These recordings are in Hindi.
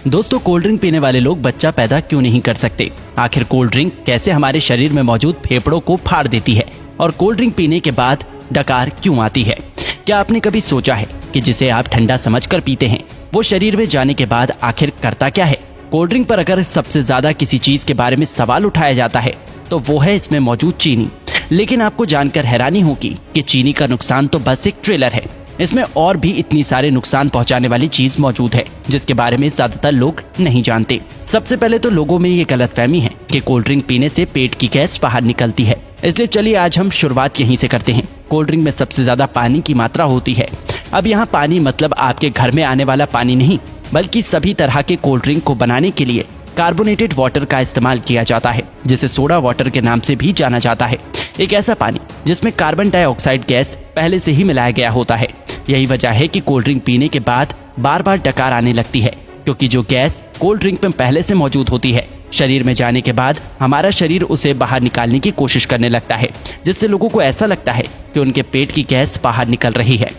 दोस्तों, कोल्ड ड्रिंक पीने वाले लोग बच्चा पैदा क्यों नहीं कर सकते? आखिर कोल्ड ड्रिंक कैसे हमारे शरीर में मौजूद फेफड़ों को फाड़ देती है और कोल्ड ड्रिंक पीने के बाद डकार क्यों आती है? क्या आपने कभी सोचा है कि जिसे आप ठंडा समझकर पीते हैं वो शरीर में जाने के बाद आखिर करता क्या है? कोल्ड ड्रिंक पर अगर सबसे ज्यादा किसी चीज के बारे में सवाल उठाया जाता है तो वो है इसमें मौजूद चीनी। लेकिन आपको जानकर हैरानी होगी कि चीनी का नुकसान तो बस एक ट्रेलर है। इसमें और भी इतनी सारे नुकसान पहुंचाने वाली चीज मौजूद है जिसके बारे में ज्यादातर लोग नहीं जानते। सबसे पहले तो लोगों में ये गलतफहमी है कि कोल्ड ड्रिंक पीने से पेट की गैस बाहर निकलती है। इसलिए चलिए आज हम शुरुआत यहीं से करते हैं। कोल्ड ड्रिंक में सबसे ज्यादा पानी की मात्रा होती है। अब यहाँ पानी मतलब आपके घर में आने वाला पानी नहीं, बल्कि सभी तरह के कोल्ड ड्रिंक को बनाने के लिए कार्बोनेटेड वाटर का इस्तेमाल किया जाता है, जिसे सोडा वाटर के नाम से भी जाना जाता है। एक ऐसा पानी जिसमें कार्बन डाइऑक्साइड गैस पहले से ही मिलाया गया होता है। यही वजह है कि कोल्ड ड्रिंक पीने के बाद बार बार डकार आने लगती है, क्योंकि जो गैस कोल्ड ड्रिंक में पहले से मौजूद होती है शरीर में जाने के बाद हमारा शरीर उसे बाहर निकालने की कोशिश करने लगता है, जिससे लोगों को ऐसा लगता है कि उनके पेट की गैस बाहर निकल रही है।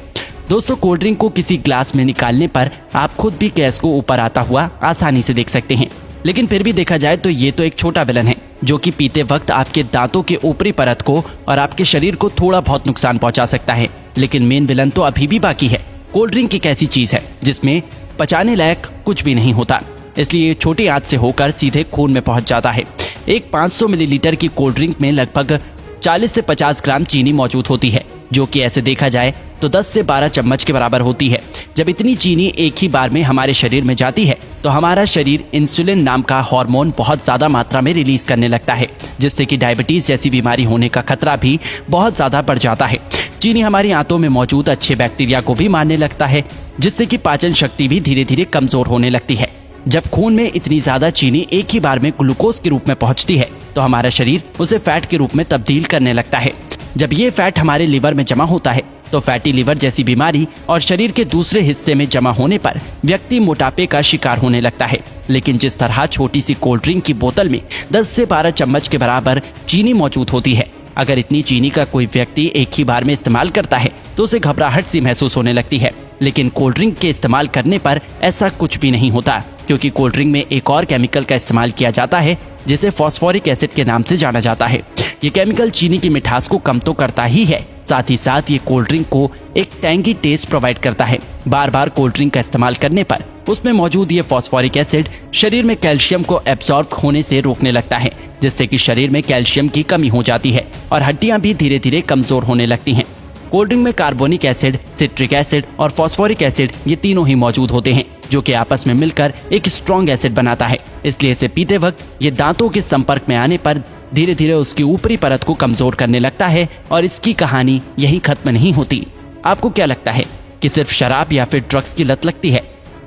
दोस्तों, कोल्ड ड्रिंक को किसी ग्लास में निकालने पर आप खुद भी गैस को ऊपर आता हुआ आसानी से देख सकते हैं। लेकिन फिर भी देखा जाए तो ये तो एक छोटा विलन है जो कि पीते वक्त आपके दांतों के ऊपरी परत को और आपके शरीर को थोड़ा बहुत नुकसान पहुंचा सकता है। लेकिन मेन विलन तो अभी भी बाकी है। कोल्ड ड्रिंक एक ऐसी चीज है जिसमें पचाने लायक कुछ भी नहीं होता, इसलिए ये छोटी आंच से होकर सीधे खून में पहुंच जाता है। एक 500 मिलीलीटर की कोल्ड ड्रिंक में लगभग 40 से 50 ग्राम चीनी मौजूद होती है, जो कि ऐसे देखा जाए तो 10 से 12 चम्मच के बराबर होती है। जब इतनी चीनी एक ही बार में हमारे शरीर में जाती है तो हमारा शरीर इंसुलिन नाम का हार्मोन बहुत ज्यादा मात्रा में रिलीज करने लगता है, जिससे कि डायबिटीज जैसी बीमारी होने का खतरा भी बहुत ज्यादा बढ़ जाता है। चीनी हमारी आंतों में मौजूद अच्छे बैक्टीरिया को भी मारने लगता है, जिससे कि पाचन शक्ति भी धीरे धीरे कमजोर होने लगती है। जब खून में इतनी ज्यादा चीनी एक ही बार में ग्लूकोज के रूप में पहुंचती है तो हमारा शरीर उसे फैट के रूप में तब्दील करने लगता है। जब ये फैट हमारे लिवर में जमा होता है तो फैटी लिवर जैसी बीमारी और शरीर के दूसरे हिस्से में जमा होने पर व्यक्ति मोटापे का शिकार होने लगता है। लेकिन जिस तरह छोटी सी कोल्ड ड्रिंक की बोतल में 10 से 12 चम्मच के बराबर चीनी मौजूद होती है, अगर इतनी चीनी का कोई व्यक्ति एक ही बार में इस्तेमाल करता है तो उसे घबराहट सी महसूस होने लगती है। लेकिन कोल्ड ड्रिंक के इस्तेमाल करने पर ऐसा कुछ भी नहीं होता, क्योंकि कोल्ड ड्रिंक में एक और केमिकल का इस्तेमाल किया जाता है जिसे फॉस्फोरिक एसिड के नाम से जाना जाता है। ये केमिकल चीनी की मिठास को कम तो करता ही है, साथ ही साथ ये कोल्ड ड्रिंक को एक टैंगी टेस्ट प्रोवाइड करता है। बार बार कोल्ड ड्रिंक का इस्तेमाल करने पर उसमें मौजूद ये फॉस्फोरिक एसिड शरीर में कैल्शियम को एब्सॉर्ब होने से रोकने लगता है, जिससे कि शरीर में कैल्शियम की कमी हो जाती है और हड्डियां भी धीरे धीरे कमजोर होने लगती हैं। कोल्ड ड्रिंक में कार्बोनिक एसिड, सिट्रिक एसिड और फॉस्फोरिक एसिड ये तीनों ही मौजूद होते हैं, जो कि आपस में मिलकर एक स्ट्रॉन्ग एसिड बनाता है। इसलिए इसे पीते वक्त ये दांतों के संपर्क में आने पर धीरे धीरे उसकी ऊपरी परत को कमजोर करने लगता है और इसकी कहानी यहीं खत्म नहीं होती। आपको क्या लगता है कि सिर्फ शराब या फिर ड्रग्स की लत लगती है?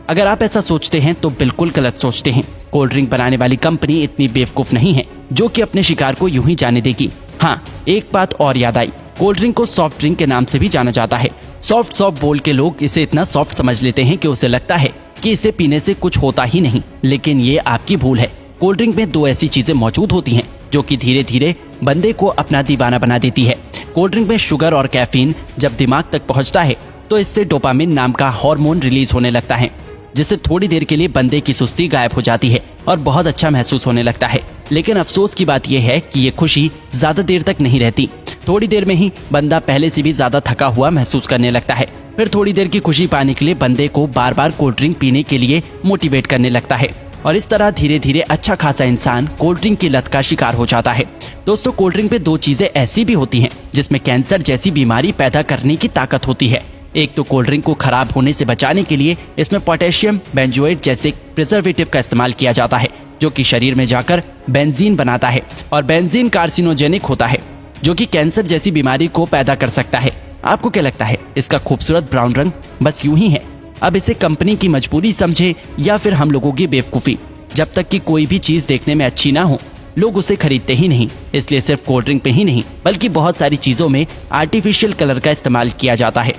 अगर आप ऐसा सोचते हैं तो बिल्कुल गलत सोचते हैं। कोल्ड ड्रिंक बनाने वाली कंपनी इतनी बेवकूफ नहीं है जो कि अपने शिकार को यूं ही जाने देगी। हाँ, एक बात और याद आई, कोल्ड ड्रिंक को सॉफ्ट ड्रिंक के नाम से भी जाना जाता है। सॉफ्ट बोल के लोग इसे इतना सॉफ्ट समझ लेते हैं कि उसे लगता है कि इसे पीने से कुछ होता ही नहीं, लेकिन ये आपकी भूल है। कोल्ड ड्रिंक में दो ऐसी चीजें मौजूद होती हैं जो कि धीरे धीरे बंदे को अपना दीवाना बना देती है। कोल्ड ड्रिंक में शुगर और कैफीन जब दिमाग तक पहुंचता है तो इससे डोपामिन नाम का हार्मोन रिलीज होने लगता है, जिससे थोड़ी देर के लिए बंदे की सुस्ती गायब हो जाती है और बहुत अच्छा महसूस होने लगता है। लेकिन अफसोस की बात यह है कि ये खुशी ज्यादा देर तक नहीं रहती। थोड़ी देर में ही बंदा पहले से भी ज्यादा थका हुआ महसूस करने लगता है। फिर थोड़ी देर की खुशी पाने के लिए बंदे को बार बार कोल्ड ड्रिंक पीने के लिए मोटिवेट करने लगता है और इस तरह धीरे धीरे अच्छा खासा इंसान कोल्ड ड्रिंक की लत का शिकार हो जाता है। दोस्तों, कोल्ड ड्रिंक पे दो चीजें ऐसी भी होती हैं जिसमें कैंसर जैसी बीमारी पैदा करने की ताकत होती है। एक तो कोल्ड ड्रिंक को खराब होने से बचाने के लिए इसमें पोटेशियम बेंजोएट जैसे प्रिजर्वेटिव का इस्तेमाल किया जाता है, जो कि शरीर में जाकर बेंजीन बनाता है और बेंजीन कार्सिनोजेनिक होता है, जो कि कैंसर जैसी बीमारी को पैदा कर सकता है। आपको क्या लगता है इसका खूबसूरत ब्राउन रंग बस यूं ही है? अब इसे कंपनी की मजबूरी समझे या फिर हम लोगों की बेवकूफी, जब तक कि कोई भी चीज देखने में अच्छी ना हो लोग उसे खरीदते ही नहीं। इसलिए सिर्फ कोल्ड ड्रिंक पे ही नहीं बल्कि बहुत सारी चीजों में आर्टिफिशियल कलर का इस्तेमाल किया जाता है।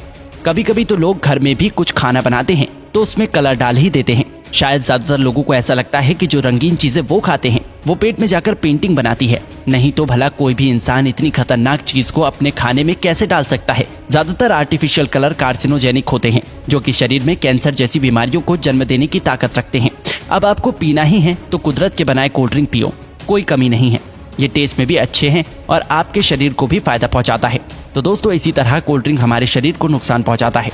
कभी कभी तो लोग घर में भी कुछ खाना बनाते हैं तो उसमें कलर डाल ही देते हैं। शायद ज्यादातर लोगों को ऐसा लगता है कि जो रंगीन चीजें वो खाते हैं वो पेट में जाकर पेंटिंग बनाती है, नहीं तो भला कोई भी इंसान इतनी खतरनाक चीज को अपने खाने में कैसे डाल सकता है। ज्यादातर आर्टिफिशियल कलर कार्सिनोजेनिक होते हैं, जो कि शरीर में कैंसर जैसी बीमारियों को जन्म देने की ताकत रखते हैं। अब आपको पीना ही है तो कुदरत के बनाए कोल्ड ड्रिंक पियो, कोई कमी नहीं है। ये टेस्ट में भी अच्छे हैं और आपके शरीर को भी फायदा पहुंचाता है। तो दोस्तों इसी तरह कोल्ड ड्रिंक हमारे शरीर को नुकसान पहुंचाता है।